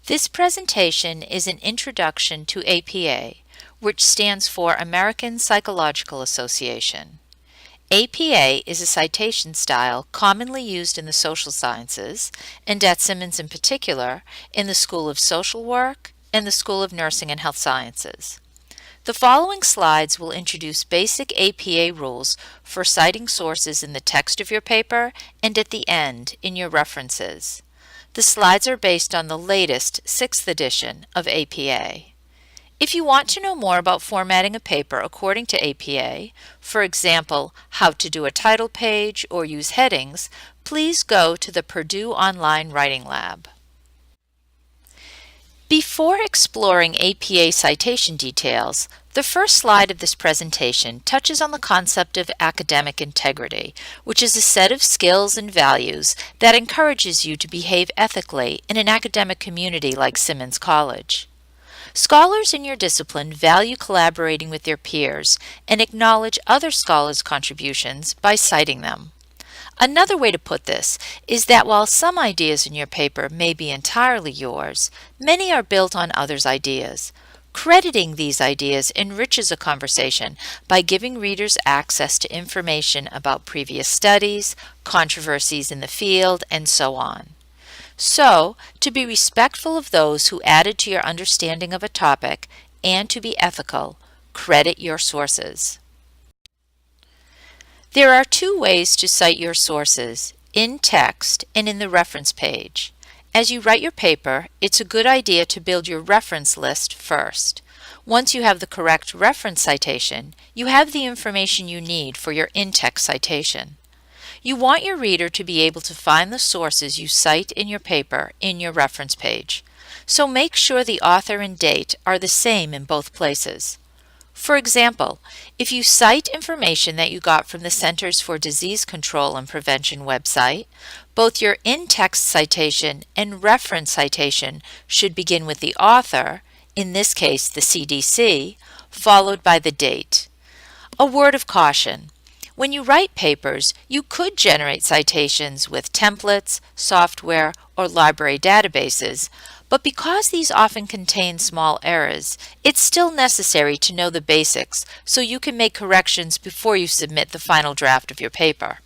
This presentation is an introduction to APA, which stands for American Psychological Association. APA is a citation style commonly used in the social sciences, and at Simmons in particular, in the School of Social Work and the School of Nursing and Health Sciences. The following slides will introduce basic APA rules for citing sources in the text of your paper and at the end in your references. The slides are based on the latest 6th edition of APA. If you want to know more about formatting a paper according to APA, for example, how to do a title page or use headings, please go to the Purdue Online Writing Lab. Before exploring APA citation details, the first slide of this presentation touches on the concept of academic integrity, which is a set of skills and values that encourages you to behave ethically in an academic community like Simmons College. Scholars in your discipline value collaborating with their peers and acknowledge other scholars' contributions by citing them. Another way to put this is that while some ideas in your paper may be entirely yours, many are built on others' ideas. Crediting these ideas enriches a conversation by giving readers access to information about previous studies, controversies in the field, and so on. So, to be respectful of those who added to your understanding of a topic and to be ethical, credit your sources. There are two ways to cite your sources, in text and in the reference page. As you write your paper, it's a good idea to build your reference list first. Once you have the correct reference citation, you have the information you need for your in-text citation. You want your reader to be able to find the sources you cite in your paper in your reference page. So make sure the author and date are the same in both places. For example, if you cite information that you got from the Centers for Disease Control and Prevention website, both your in-text citation and reference citation should begin with the author, in this case the CDC, followed by the date. A word of caution. When you write papers, you could generate citations with templates, software, or library databases, but because these often contain small errors, it's still necessary to know the basics so you can make corrections before you submit the final draft of your paper.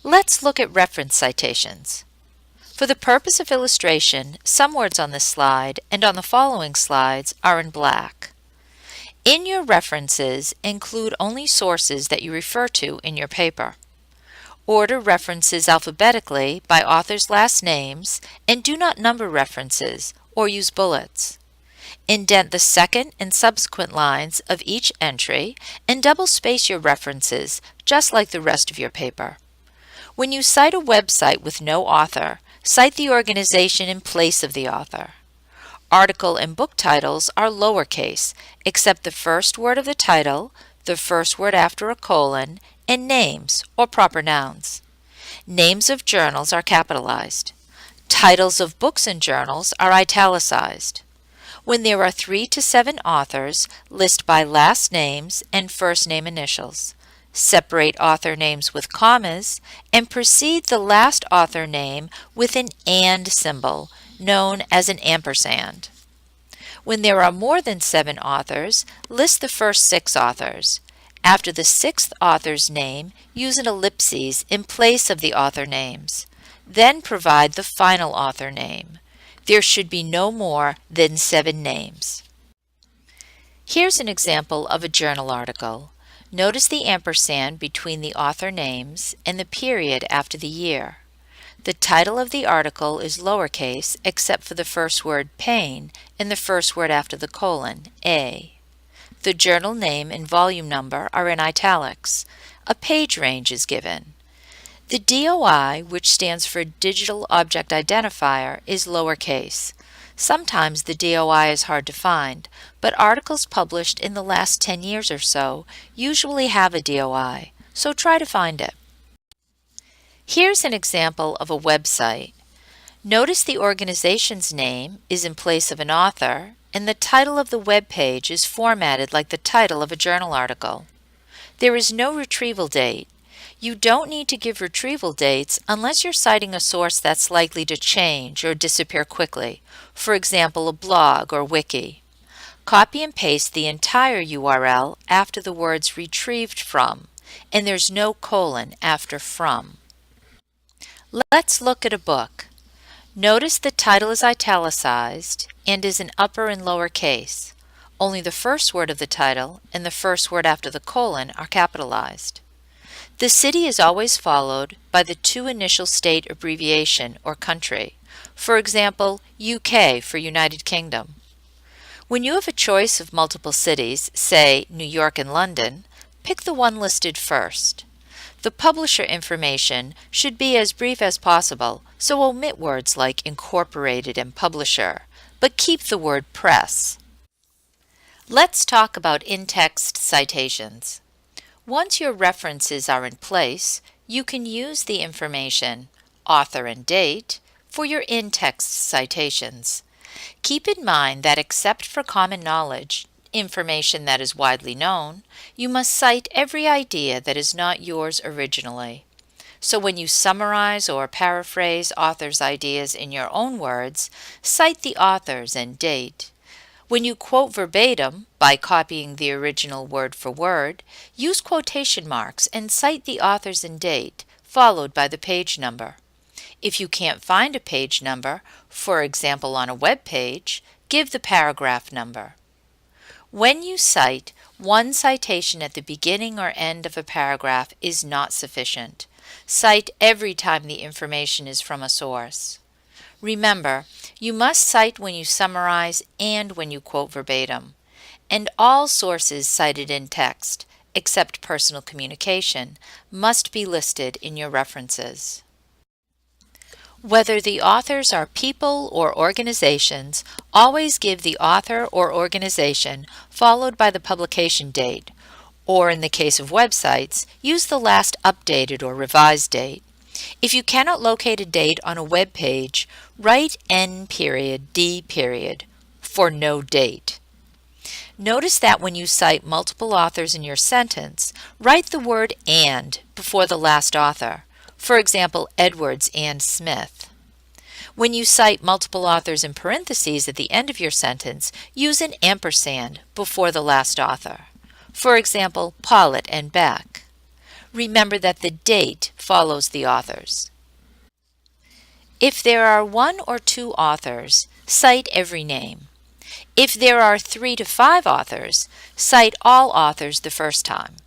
Let's look at reference citations. For the purpose of illustration, some words on this slide and on the following slides are in black. In your references, include only sources that you refer to in your paper. Order references alphabetically by authors' last names and do not number references or use bullets. Indent the second and subsequent lines of each entry and double space your references just like the rest of your paper. When you cite a website with no author, cite the organization in place of the author. Article and book titles are lowercase, except the first word of the title, the first word after a colon, and names or proper nouns. Names of journals are capitalized. Titles of books and journals are italicized. When there are 3 to 7 authors, list by last names and first name initials. Separate author names with commas and precede the last author name with an "and" symbol, known as an ampersand. When there are more than 7 authors, list the first 6 authors. After the 6th author's name, use an ellipses in place of the author names. Then provide the final author name. There should be no more than 7 names. Here's an example of a journal article. Notice the ampersand between the author names and the period after the year. The title of the article is lowercase except for the first word pain and the first word after the colon, A. The journal name and volume number are in italics. A page range is given. The DOI, which stands for Digital Object Identifier, is lowercase. Sometimes the DOI is hard to find, but articles published in the last 10 years or so usually have a DOI, so try to find it. Here's an example of a website. Notice the organization's name is in place of an author, and the title of the web page is formatted like the title of a journal article. There is no retrieval date. You don't need to give retrieval dates unless you're citing a source that's likely to change or disappear quickly, for example, a blog or wiki. Copy and paste the entire URL after the words retrieved from, and there's no colon after from. Let's look at a book. Notice the title is italicized and is in upper and lower case. Only the first word of the title and the first word after the colon are capitalized. The city is always followed by the two initial state abbreviation or country. For example, UK for United Kingdom. When you have a choice of multiple cities, say New York and London, pick the one listed first. The publisher information should be as brief as possible, so omit words like incorporated and publisher, but keep the word press. Let's talk about in-text citations. Once your references are in place, you can use the information, author and date, for your in-text citations. Keep in mind that except for common knowledge, information that is widely known, you must cite every idea that is not yours originally. So when you summarize or paraphrase authors' ideas in your own words, cite the authors and date. When you quote verbatim, by copying the original word for word, use quotation marks and cite the authors and date, followed by the page number. If you can't find a page number, for example on a web page, give the paragraph number. When you cite, one citation at the beginning or end of a paragraph is not sufficient. Cite every time the information is from a source. Remember, you must cite when you summarize and when you quote verbatim. And all sources cited in text, except personal communication, must be listed in your references. Whether the authors are people or organizations, always give the author or organization followed by the publication date, or in the case of websites, use the last updated or revised date. If you cannot locate a date on a web page, write N.D. for no date. Notice that when you cite multiple authors in your sentence, write the word "and" before the last author. For example, Edwards and Smith. When you cite multiple authors in parentheses at the end of your sentence, use an ampersand before the last author. For example, Pollitt and Beck. Remember that the date follows the authors. If there are one or two authors, cite every name. If there are 3 to 5 authors, cite all authors the first time.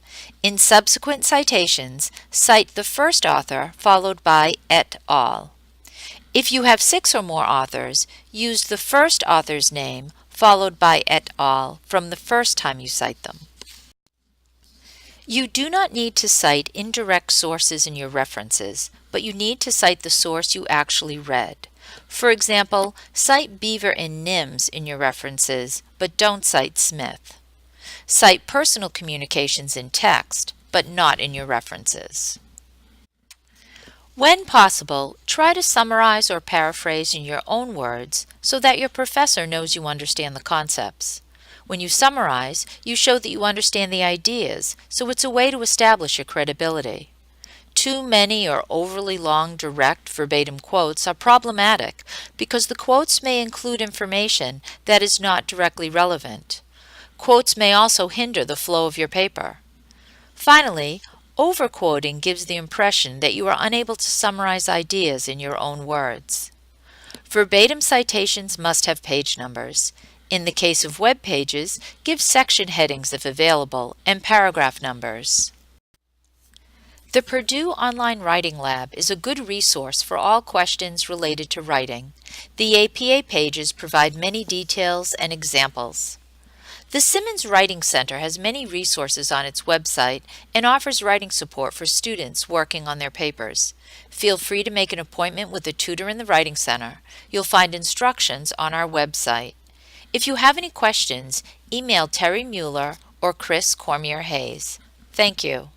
In subsequent citations, cite the first author followed by et al. If you have 6 or more authors, use the first author's name followed by et al. From the first time you cite them. You do not need to cite indirect sources in your references, but you need to cite the source you actually read. For example, cite Beaver and Nims in your references, but don't cite Smith. Cite personal communications in text, but not in your references. When possible, try to summarize or paraphrase in your own words so that your professor knows you understand the concepts. When you summarize, you show that you understand the ideas, so it's a way to establish your credibility. Too many or overly long direct verbatim quotes are problematic because the quotes may include information that is not directly relevant. Quotes may also hinder the flow of your paper. Finally, overquoting gives the impression that you are unable to summarize ideas in your own words. Verbatim citations must have page numbers. In the case of web pages, give section headings if available and paragraph numbers. The Purdue Online Writing Lab is a good resource for all questions related to writing. The APA pages provide many details and examples. The Simmons Writing Center has many resources on its website and offers writing support for students working on their papers. Feel free to make an appointment with a tutor in the Writing Center. You'll find instructions on our website. If you have any questions, email Terry Mueller or Chris Cormier Hayes. Thank you.